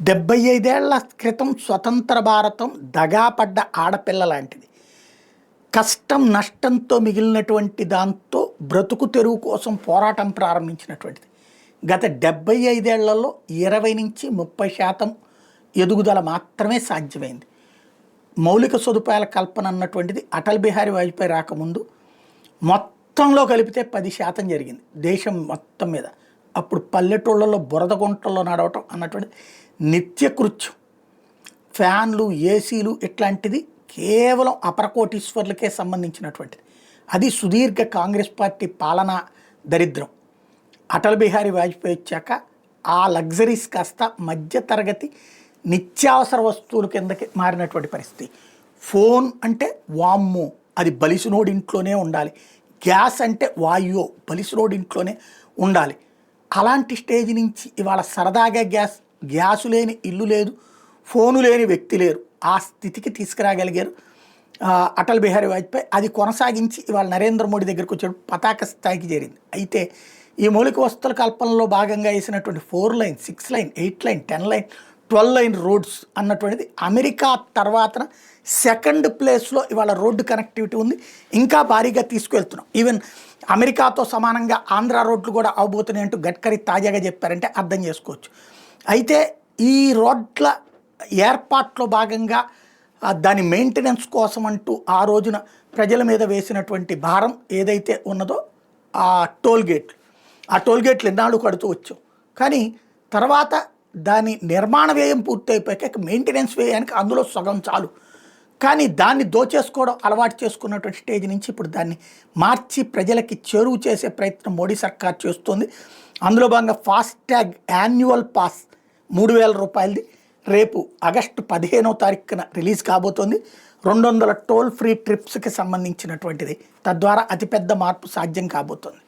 75 ఏళ్ల క్రితం స్వతంత్ర భారతం దగాపడ్డ ఆడపిల్ల లాంటిది. కష్టం నష్టంతో మిగిలినటువంటి దాంతో బ్రతుకు తెరువు కోసం పోరాటం ప్రారంభించినటువంటిది. గత 75 ఏళ్లలో 20-30% ఎదుగుదల మాత్రమే సాధ్యమైంది. మౌలిక సదుపాయాల కల్పన అన్నటువంటిది అటల్ బిహారీ వాజ్పేయి రాకముందు మొత్తంలో కలిపితే 10% జరిగింది దేశం మొత్తం మీద. అప్పుడు పల్లెటూళ్ళలో బురద గుంటల్లో నడవటం అన్నటువంటిది నిత్యకృత్యం. ఫ్యాన్లు, ఏసీలు ఇట్లాంటిది కేవలం అపరకోటీశ్వర్లకే సంబంధించినటువంటిది. అది సుదీర్ఘ కాంగ్రెస్ పార్టీ పాలనా దరిద్రం. అటల్ బిహారీ వాజ్పేయి వచ్చాక ఆ లగ్జరీస్ కాస్త మధ్యతరగతి నిత్యావసర వస్తువుల కిందకి మారినటువంటి పరిస్థితి. ఫోన్ అంటే వామ్మో అది బలిసినోడి ఇంట్లోనే ఉండాలి, గ్యాస్ అంటే వాయువో బలిసినోడి ఇంట్లోనే ఉండాలి. అలాంటి స్టేజ్ నుంచి ఇవాళ సరదాగా గ్యాసు లేని ఇల్లు లేదు, ఫోను లేని వ్యక్తి లేరు. ఆ స్థితికి తీసుకురాగలిగారు అటల్ బిహారీ వాజ్పేయి. అది కొనసాగించి ఇవాళ నరేంద్ర మోడీ దగ్గరకు వచ్చాడు, పతాక స్థాయికి చేరింది. అయితే ఈ మౌలిక వస్తువుల కల్పనలో భాగంగా వేసినటువంటి 4 line, 6 line, 8 line, 10 line, 12 line roads అన్నటువంటిది అమెరికా తర్వాత సెకండ్ ప్లేస్లో ఇవాళ రోడ్డు కనెక్టివిటీ ఉంది. ఇంకా భారీగా తీసుకువెళ్తున్నాం. ఈవెన్ అమెరికాతో సమానంగా ఆంధ్ర రోడ్లు కూడా అవబోతున్నాయి అంటూ గడ్కరీ తాజాగా చెప్పారంటే అర్థం చేసుకోవచ్చు. అయితే ఈ రోడ్ల ఏర్పాట్లో భాగంగా దాని మెయింటెనెన్స్ కోసం అంటూ ఆ రోజున ప్రజల మీద వేసినటువంటి భారం ఏదైతే ఉన్నదో ఆ టోల్గేట్లు ఎన్నాళ్ళు కడుతూ వచ్చాం. కానీ తర్వాత దాని నిర్మాణ వ్యయం పూర్తయిపోయాక మెయింటెనెన్స్ వ్యయానికి అందులో సగం చాలు. కానీ దాన్ని దోచేసుకోవడం అలవాటు చేసుకున్నటువంటి స్టేజ్ నుంచి ఇప్పుడు దాన్ని మార్చి ప్రజలకి చేరువ చేసే ప్రయత్నం మోడీ సర్కార్ చేస్తుంది. అందులో భాగంగా ఫాస్టాగ్ యాన్యువల్ పాస్ 3000 రూపాయలది రేపు ఆగస్టు 15వ తారీఖున రిలీజ్ కాబోతోంది. 200 టోల్ ఫ్రీ ట్రిప్స్కి సంబంధించినటువంటిది. తద్వారా అతిపెద్ద మార్పు సాధ్యం కాబోతోంది.